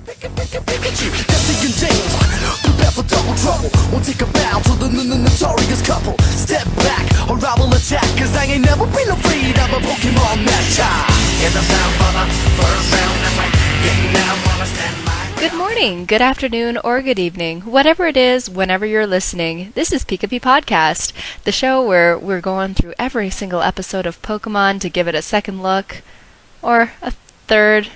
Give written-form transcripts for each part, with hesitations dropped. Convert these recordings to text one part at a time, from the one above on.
Pikachu, Jesse and James, prepare for double trouble. We'll take a bow to the notorious couple. Step back, or I will attack, cause I ain't never been afraid of a Pokemon match. Hear the sound for the first round, and we're getting down, wanna stand by. Good morning, good afternoon, or good evening. Whatever it is, whenever you're listening, this is Pikapi Podcast, the show where we're going through every single episode of Pokemon to give it a second look, or a third,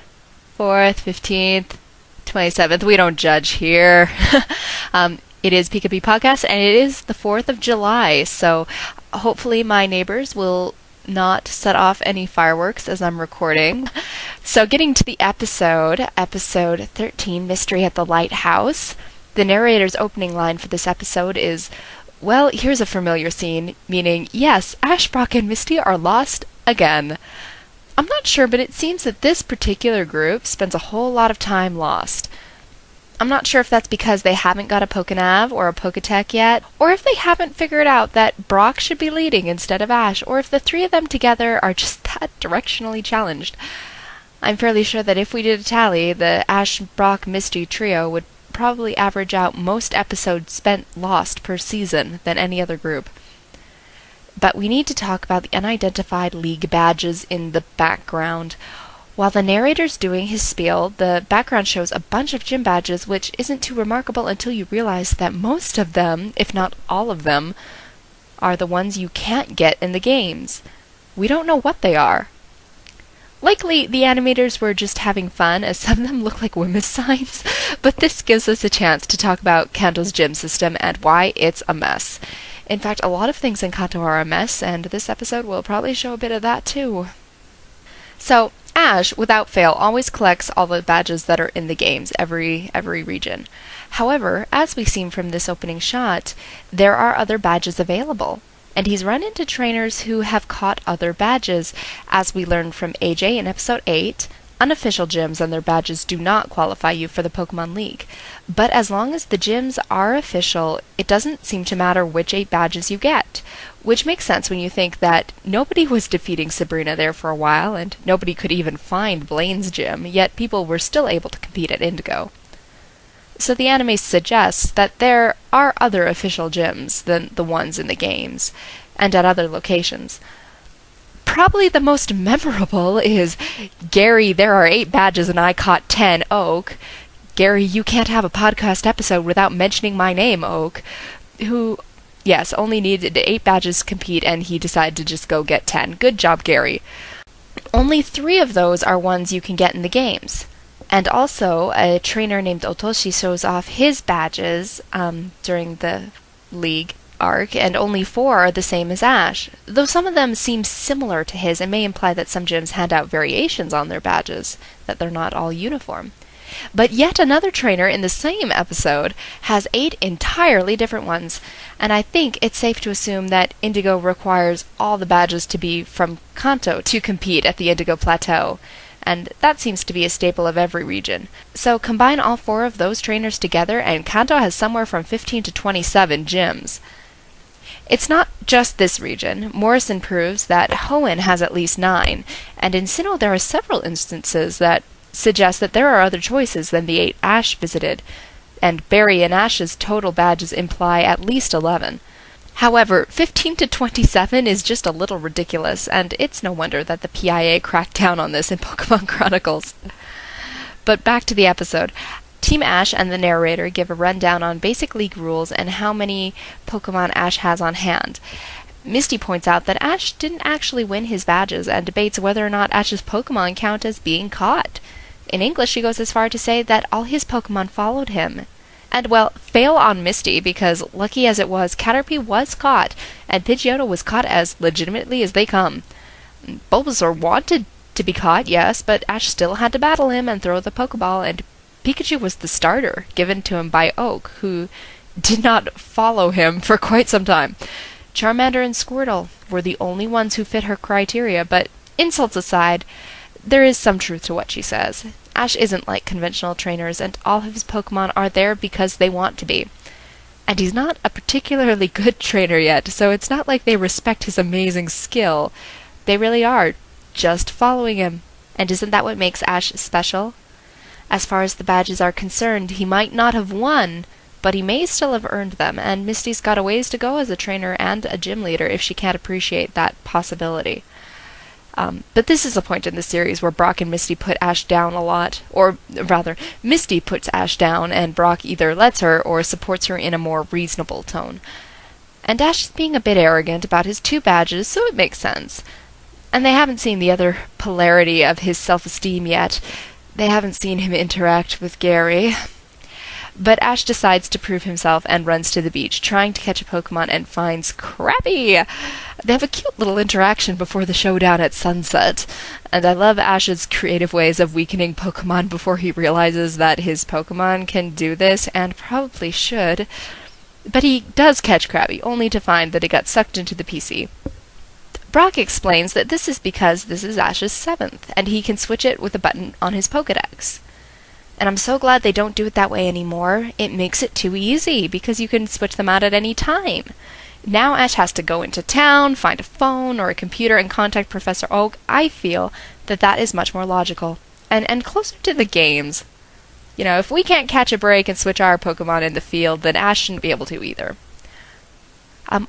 fourth, 15th, 27th. We don't judge here. It is Pikapi Podcast, and it is the 4th of July, so hopefully my neighbors will not set off any fireworks as I'm recording. So getting to the episode 13, Mystery at the Lighthouse. The narrator's opening line for this episode is, well, here's a familiar scene, meaning, yes, Ash, Brock, and Misty are lost again. I'm not sure, but it seems that this particular group spends a whole lot of time lost. I'm not sure if that's because they haven't got a Pokenav or a Poketech yet, or if they haven't figured out that Brock should be leading instead of Ash, or if the three of them together are just that directionally challenged. I'm fairly sure that if we did a tally, the Ash, Brock, Misty trio would probably average out most episodes spent lost per season than any other group. But we need to talk about the unidentified league badges in the background. While the narrator's doing his spiel, the background shows a bunch of gym badges, which isn't too remarkable until you realize that most of them, if not all of them, are the ones you can't get in the games. We don't know what they are. Likely, the animators were just having fun, as some of them look like women's signs, but this gives us a chance to talk about Kanto's gym system and why it's a mess. In fact, a lot of things in Kanto are a mess, and this episode will probably show a bit of that too. So, Ash, without fail, always collects all the badges that are in the games, every region. However, as we've seen from this opening shot, there are other badges available, and he's run into trainers who have caught other badges. As we learned from AJ in episode 8, unofficial gyms and their badges do not qualify you for the Pokemon League. But as long as the gyms are official, it doesn't seem to matter which 8 badges you get. Which makes sense when you think that nobody was defeating Sabrina there for a while, and nobody could even find Blaine's gym, yet people were still able to compete at Indigo. So the anime suggests that there are other official gyms than the ones in the games, and at other locations. Probably the most memorable is, Gary, there are 8 badges and I caught 10, Oak. Gary, you can't have a podcast episode without mentioning my name, Oak. Who, yes, only needed 8 badges to compete and he decided to just go get 10. Good job, Gary. Only 3 of those are ones you can get in the games. And also, a trainer named Otoshi shows off his badges during the league arc, and only 4 are the same as Ash, though some of them seem similar to his and may imply that some gyms hand out variations on their badges, that they're not all uniform. But yet another trainer in the same episode has 8 entirely different ones, and I think it's safe to assume that Indigo requires all the badges to be from Kanto to compete at the Indigo Plateau, and that seems to be a staple of every region. So combine all 4 of those trainers together and Kanto has somewhere from 15 to 27 gyms. It's not just this region. Morrison proves that Hoenn has at least 9, and in Sinnoh there are several instances that suggest that there are other choices than the 8 Ash visited, and Barry and Ash's total badges imply at least 11. However, 15 to 27 is just a little ridiculous, and it's no wonder that the PIA cracked down on this in Pokemon Chronicles. But back to the episode. Team Ash and the narrator give a rundown on basic league rules and how many Pokemon Ash has on hand. Misty points out that Ash didn't actually win his badges and debates whether or not Ash's Pokemon count as being caught. In English, she goes as far to say that all his Pokemon followed him. And, well, fail on Misty, because lucky as it was, Caterpie was caught, and Pidgeotto was caught as legitimately as they come. Bulbasaur wanted to be caught, yes, but Ash still had to battle him and throw the Pokeball, and Pikachu was the starter, given to him by Oak, who did not follow him for quite some time. Charmander and Squirtle were the only ones who fit her criteria, but insults aside, there is some truth to what she says. Ash isn't like conventional trainers, and all of his Pokemon are there because they want to be. And he's not a particularly good trainer yet, so it's not like they respect his amazing skill. They really are just following him. And isn't that what makes Ash special? As far as the badges are concerned, he might not have won, but he may still have earned them, and Misty's got a ways to go as a trainer and a gym leader if she can't appreciate that possibility. But this is a point in the series where Brock and Misty put Ash down a lot, or rather, Misty puts Ash down and Brock either lets her or supports her in a more reasonable tone. And Ash is being a bit arrogant about his 2 badges, so it makes sense. And they haven't seen the other polarity of his self-esteem yet. They haven't seen him interact with Gary. But Ash decides to prove himself and runs to the beach, trying to catch a Pokemon, and finds Crappy. They have a cute little interaction before the showdown at sunset, and I love Ash's creative ways of weakening Pokemon before he realizes that his Pokemon can do this, and probably should. But he does catch Crappy, only to find that it got sucked into the PC. Brock explains that this is because this is Ash's 7th, and he can switch it with a button on his Pokedex. And I'm so glad they don't do it that way anymore. It makes it too easy, because you can switch them out at any time. Now Ash has to go into town, find a phone or a computer, and contact Professor Oak. I feel that that is much more logical, and closer to the games. You know, if we can't catch a break and switch our Pokemon in the field, then Ash shouldn't be able to either.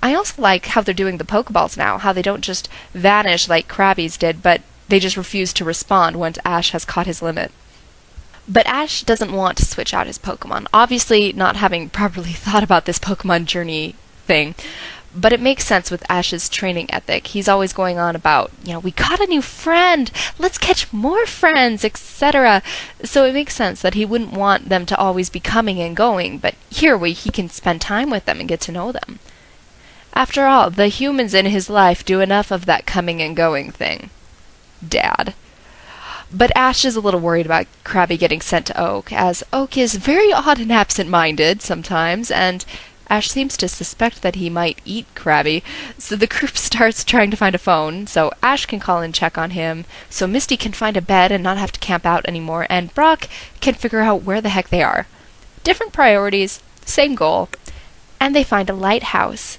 I also like how they're doing the Pokeballs now, how they don't just vanish like Krabby's did, but they just refuse to respond once Ash has caught his limit. But Ash doesn't want to switch out his Pokemon, obviously not having properly thought about this Pokemon journey thing. But it makes sense with Ash's training ethic. He's always going on about, we caught a new friend, let's catch more friends, etc. So it makes sense that he wouldn't want them to always be coming and going, but here he can spend time with them and get to know them. After all, the humans in his life do enough of that coming and going thing. Dad. But Ash is a little worried about Krabby getting sent to Oak, as Oak is very odd and absent-minded sometimes, and Ash seems to suspect that he might eat Krabby, so the group starts trying to find a phone, so Ash can call and check on him, so Misty can find a bed and not have to camp out anymore, and Brock can figure out where the heck they are. Different priorities, same goal, and they find a lighthouse.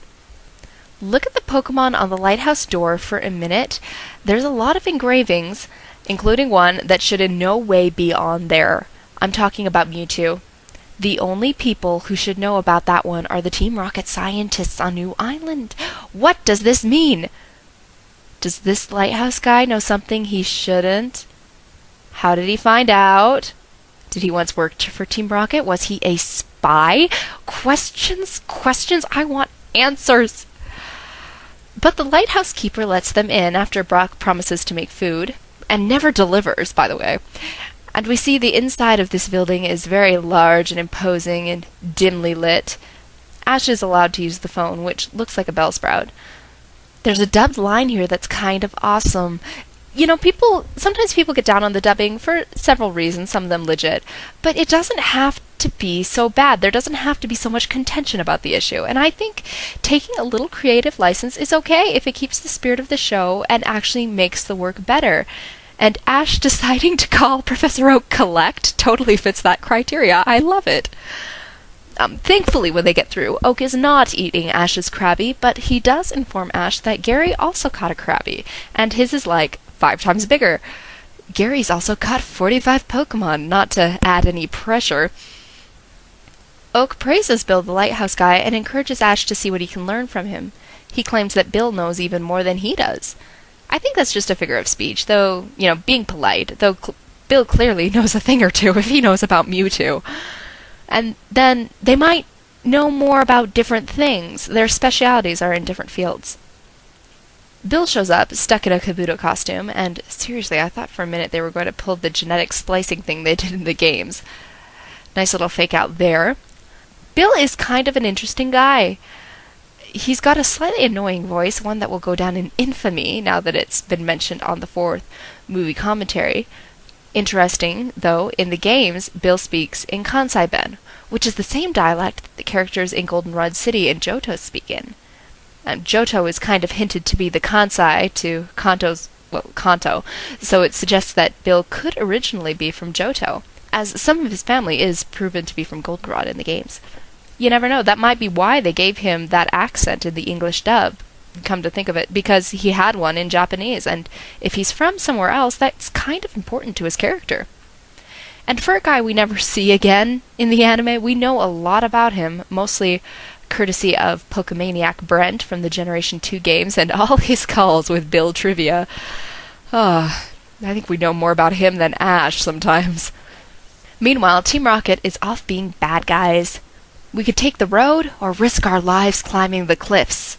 Look at the Pokemon on the lighthouse door for a minute. There's a lot of engravings, including one that should in no way be on there. I'm talking about Mewtwo. The only people who should know about that one are the Team Rocket scientists on New Island. What does this mean? Does this lighthouse guy know something he shouldn't? How did he find out? Did he once work for Team Rocket? Was he a spy? Questions? I want answers. But the lighthouse keeper lets them in after Brock promises to make food. And never delivers, by the way. And we see the inside of this building is very large and imposing and dimly lit. Ash is allowed to use the phone, which looks like a Bellsprout. There's a dubbed line here that's kind of awesome. Sometimes people get down on the dubbing for several reasons, some of them legit, but it doesn't have to be so bad. There doesn't have to be so much contention about the issue. And I think taking a little creative license is okay if it keeps the spirit of the show and actually makes the work better. And Ash deciding to call Professor Oak Collect totally fits that criteria. I love it. Thankfully, when they get through, Oak is not eating Ash's Krabby, but he does inform Ash that Gary also caught a Krabby, and his is like 5 times bigger. Gary's also caught 45 Pokemon, not to add any pressure. Oak praises Bill the Lighthouse guy and encourages Ash to see what he can learn from him. He claims that Bill knows even more than he does. I think that's just a figure of speech, though, being polite, though Bill clearly knows a thing or two if he knows about Mewtwo. And then they might know more about different things. Their specialities are in different fields. Bill shows up, stuck in a Kabuto costume, and seriously, I thought for a minute they were going to pull the genetic splicing thing they did in the games. Nice little fake out there. Bill is kind of an interesting guy. He's got a slightly annoying voice, one that will go down in infamy now that it's been mentioned on the 4th movie commentary. Interesting, though, in the games, Bill speaks in Kansai-ben, which is the same dialect that the characters in Goldenrod City and Johto speak in. Johto is kind of hinted to be the Kansai to Kanto, so it suggests that Bill could originally be from Johto, as some of his family is proven to be from Goldenrod in the games. You never know, that might be why they gave him that accent in the English dub, come to think of it, because he had one in Japanese, and if he's from somewhere else, that's kind of important to his character. And for a guy we never see again in the anime, we know a lot about him, mostly courtesy of Pokemaniac Brent from the Generation 2 games and all his calls with Bill trivia. I think we know more about him than Ash sometimes. Meanwhile, Team Rocket is off being bad guys. We could take the road or risk our lives climbing the cliffs.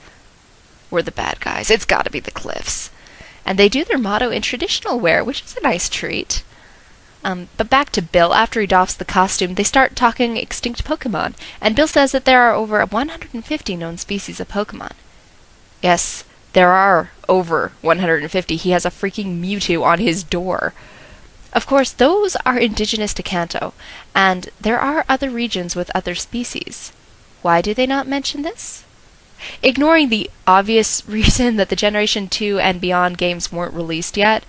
We're the bad guys. It's gotta be the cliffs. And they do their motto in traditional wear, which is a nice treat. But back to Bill. After he doffs the costume, they start talking extinct Pokemon, and Bill says that there are over 150 known species of Pokemon. Yes, there are over 150. He has a freaking Mewtwo on his door. Of course, those are indigenous to Kanto, and there are other regions with other species. Why do they not mention this? Ignoring the obvious reason that the Generation 2 and beyond games weren't released yet,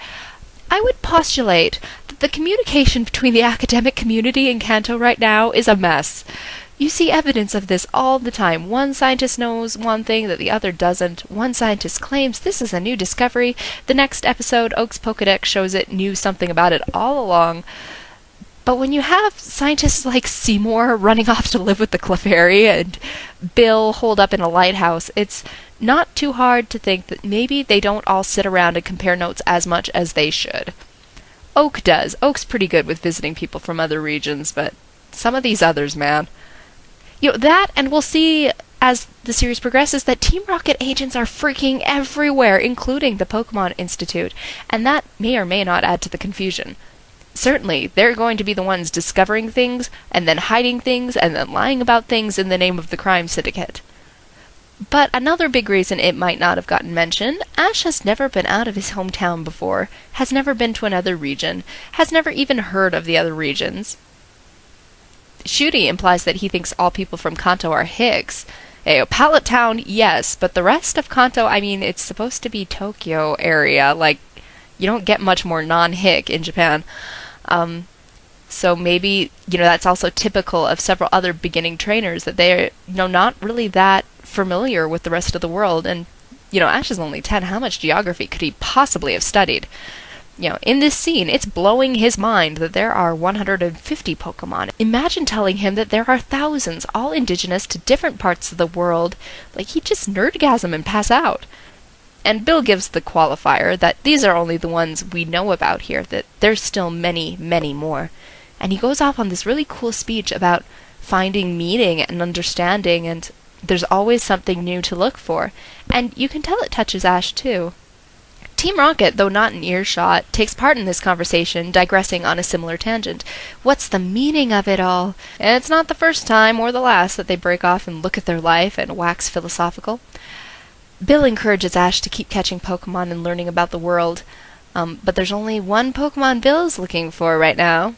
I would postulate that the communication between the academic community in Kanto right now is a mess. You see evidence of this all the time. One scientist knows one thing that the other doesn't. One scientist claims this is a new discovery. The next episode, Oak's Pokedex shows it knew something about it all along. But when you have scientists like Seymour running off to live with the Clefairy and Bill holed up in a lighthouse, it's not too hard to think that maybe they don't all sit around and compare notes as much as they should. Oak does. Oak's pretty good with visiting people from other regions, but some of these others, man. That, and we'll see as the series progresses that Team Rocket agents are freaking everywhere, including the Pokemon Institute, and that may or may not add to the confusion. Certainly, they're going to be the ones discovering things, and then hiding things, and then lying about things in the name of the crime syndicate. But another big reason it might not have gotten mentioned, Ash has never been out of his hometown before, has never been to another region, has never even heard of the other regions. Shooty implies that he thinks all people from Kanto are Hicks. Pallet Town, yes, but the rest of Kanto, it's supposed to be Tokyo area, you don't get much more non-Hick in Japan. So maybe, that's also typical of several other beginning trainers, that they're, not really that familiar with the rest of the world. And, Ash is only 10. How much geography could he possibly have studied? In this scene, it's blowing his mind that there are 150 Pokemon. Imagine telling him that there are thousands, all indigenous to different parts of the world. He'd just nerdgasm and pass out. And Bill gives the qualifier that these are only the ones we know about here, that there's still many, many more. And he goes off on this really cool speech about finding meaning and understanding, and there's always something new to look for. And you can tell it touches Ash too. Team Rocket, though not in earshot, takes part in this conversation, digressing on a similar tangent. What's the meaning of it all? And it's not the first time or the last that they break off and look at their life and wax philosophical. Bill encourages Ash to keep catching Pokemon and learning about the world, but there's only one Pokemon Bill's looking for right now.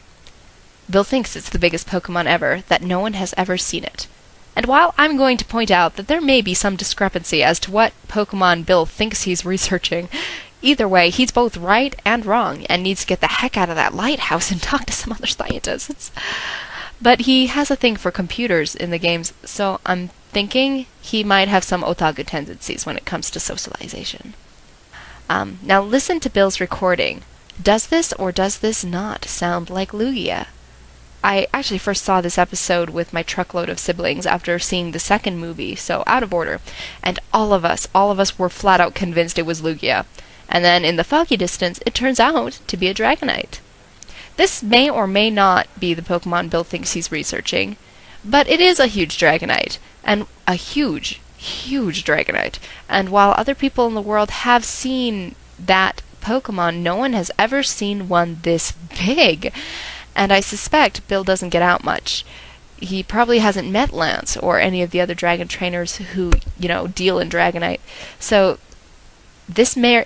Bill thinks it's the biggest Pokemon ever, that no one has ever seen it. And while I'm going to point out that there may be some discrepancy as to what Pokemon Bill thinks he's researching, either way, he's both right and wrong, and needs to get the heck out of that lighthouse and talk to some other scientists. But he has a thing for computers in the games, so I'm thinking he might have some otaku tendencies when it comes to socialization. Now listen to Bill's recording. Does this or does this not sound like Lugia? I actually first saw this episode with my truckload of siblings after seeing the second movie, so out of order, and all of us were flat out convinced it was Lugia. And then in the foggy distance, it turns out to be a Dragonite. This may or may not be the Pokemon Bill thinks he's researching, but it is a huge Dragonite, and a huge, huge Dragonite. And while other people in the world have seen that Pokemon, no one has ever seen one this big. And I suspect Bill doesn't get out much. He probably hasn't met Lance or any of the other dragon trainers who, deal in Dragonite. So this may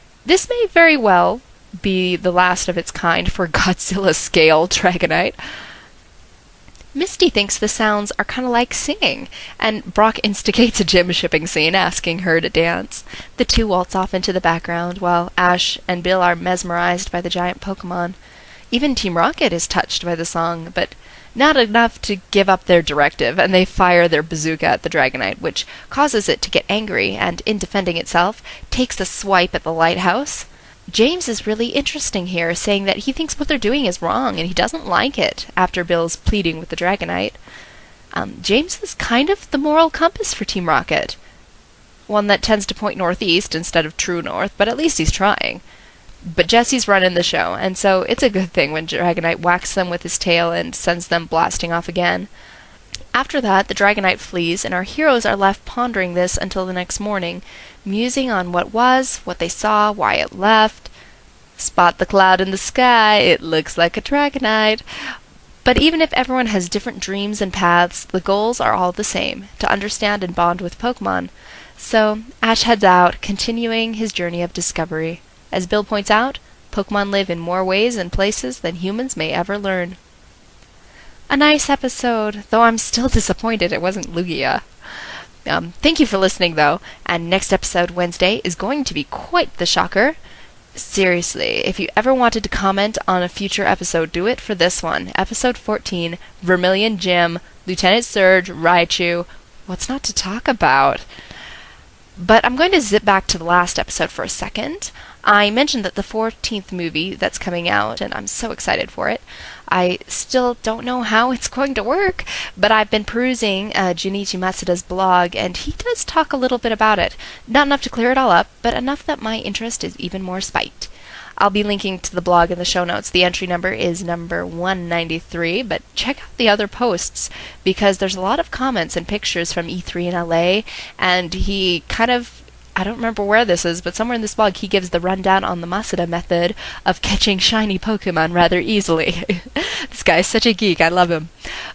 very well be the last of its kind for Godzilla-scale Dragonite. Misty thinks the sounds are kind of like singing, and Brock instigates a gym shipping scene, asking her to dance. The two waltz off into the background, while Ash and Bill are mesmerized by the giant Pokemon. Even Team Rocket is touched by the song, but not enough to give up their directive, and they fire their bazooka at the Dragonite, which causes it to get angry, and in defending itself, takes a swipe at the lighthouse. James is really interesting here, saying that he thinks what they're doing is wrong and he doesn't like it after Bill's pleading with the Dragonite. James is kind of the moral compass for Team Rocket. One that tends to point northeast instead of true north, but at least he's trying. But Jesse's running the show, and so it's a good thing when Dragonite whacks them with his tail and sends them blasting off again. After that, the Dragonite flees, and our heroes are left pondering this until the next morning, musing on what was, what they saw, why it left. Spot the cloud in the sky, it looks like a Dragonite. But even if everyone has different dreams and paths, the goals are all the same, to understand and bond with Pokemon. So, Ash heads out, continuing his journey of discovery. As Bill points out, Pokemon live in more ways and places than humans may ever learn. A nice episode, though I'm still disappointed it wasn't Lugia. Thank you for listening, though, and next episode, Wednesday, is going to be quite the shocker. Seriously, if you ever wanted to comment on a future episode, do it for this one. Episode 14, Vermilion Gym, Lieutenant Surge, Raichu. What's not to talk about? But I'm going to zip back to the last episode for a second. I mentioned that the 14th movie that's coming out, and I'm so excited for it. I still don't know how it's going to work, but I've been perusing Junichi Matsuda's blog, and he does talk a little bit about it. Not enough to clear it all up, but enough that my interest is even more spiked. I'll be linking to the blog in the show notes. The entry number is number 193, but check out the other posts, because there's a lot of comments and pictures from E3 in LA, and he kind of, I don't remember where this is, but somewhere in this blog he gives the rundown on the Masuda method of catching shiny Pokemon rather easily. This guy is such a geek, I love him.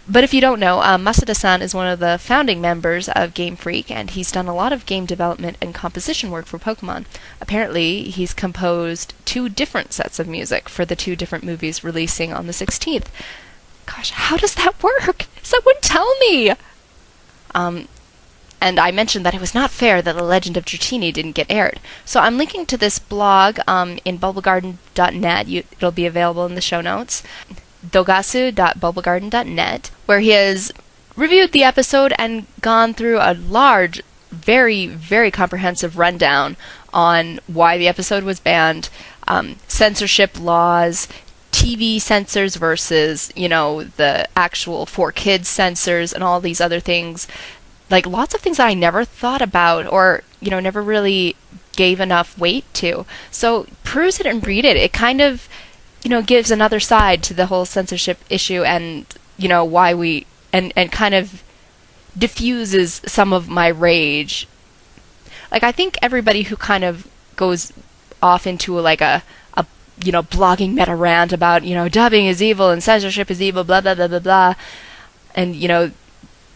But if you don't know, Masuda-san is one of the founding members of Game Freak, and he's done a lot of game development and composition work for Pokemon. Apparently, he's composed 2 different sets of music for the 2 different movies releasing on the 16th. Gosh, how does that work? Someone tell me! And I mentioned that it was not fair that The Legend of Dratini didn't get aired. So I'm linking to this blog in bubblegarden.net. It'll be available in the show notes. dogasu.bubblegarden.net, where he has reviewed the episode and gone through a large, very, very comprehensive rundown on why the episode was banned, censorship laws, TV censors versus, the actual 4Kids censors and all these other things. Like, lots of things that I never thought about or, never really gave enough weight to. So peruse it and read it. It kind of, gives another side to the whole censorship issue and, why we, and kind of diffuses some of my rage. Like, I think everybody who kind of goes off into a blogging meta rant about, dubbing is evil and censorship is evil, blah, blah, blah, blah, blah. And,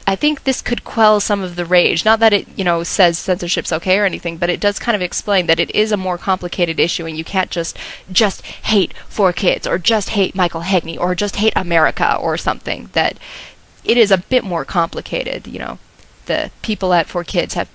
I think this could quell some of the rage. Not that it, says censorship's okay or anything, but it does kind of explain that it is a more complicated issue and you can't just hate 4Kids or just hate Michael Hegney or just hate America or something. That it is a bit more complicated, The people at 4Kids have,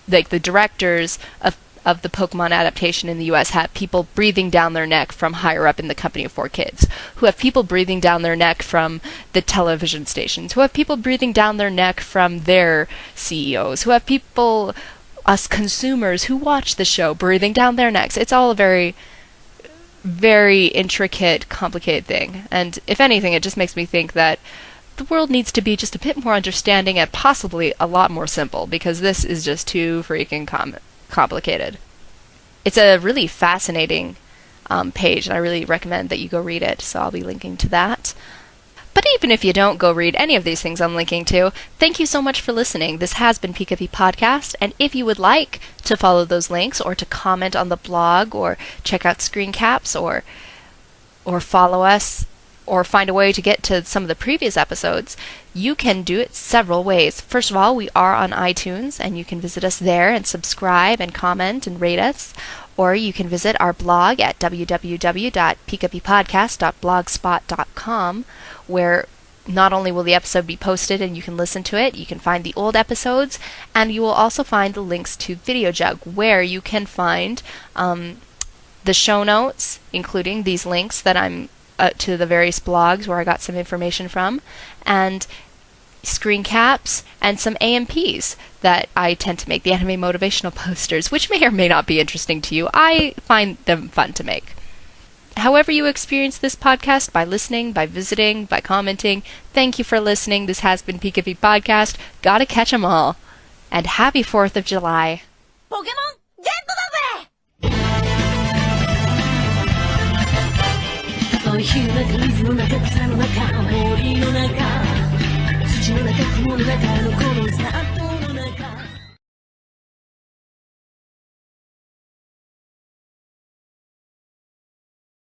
like, the directors of the Pokemon adaptation in the US have people breathing down their neck from higher up in the company of 4Kids, who have people breathing down their neck from the television stations, who have people breathing down their neck from their CEOs, who have people, us consumers who watch the show, breathing down their necks. It's all a very, very intricate, complicated thing. And if anything, it just makes me think that the world needs to be just a bit more understanding and possibly a lot more simple, because this is just too freaking complicated. It's a really fascinating page, and I really recommend that you go read it, so I'll be linking to that. But even if you don't go read any of these things I'm linking to, thank you so much for listening. This has been Pikapi Podcast, and if you would like to follow those links, or to comment on the blog, or check out screen caps, or follow us, or find a way to get to some of the previous episodes, you can do it several ways. First of all, we are on iTunes, and you can visit us there and subscribe and comment and rate us. Or you can visit our blog at www.pikapipodcast.blogspot.com, where not only will the episode be posted and you can listen to it, you can find the old episodes, and you will also find the links to Video Jug, where you can find the show notes, including these links that I'm to the various blogs where I got some information from, and screen caps, and some AMPs that I tend to make, the anime motivational posters, which may or may not be interesting to you. I find them fun to make. However you experience this podcast, by listening, by visiting, by commenting, thank you for listening. This has been Pikapi Podcast. Gotta catch 'em all. And happy 4th of July. Pokemon Z だぜ。そういう中水の中草の中森の中土の中雲の中のこのスタート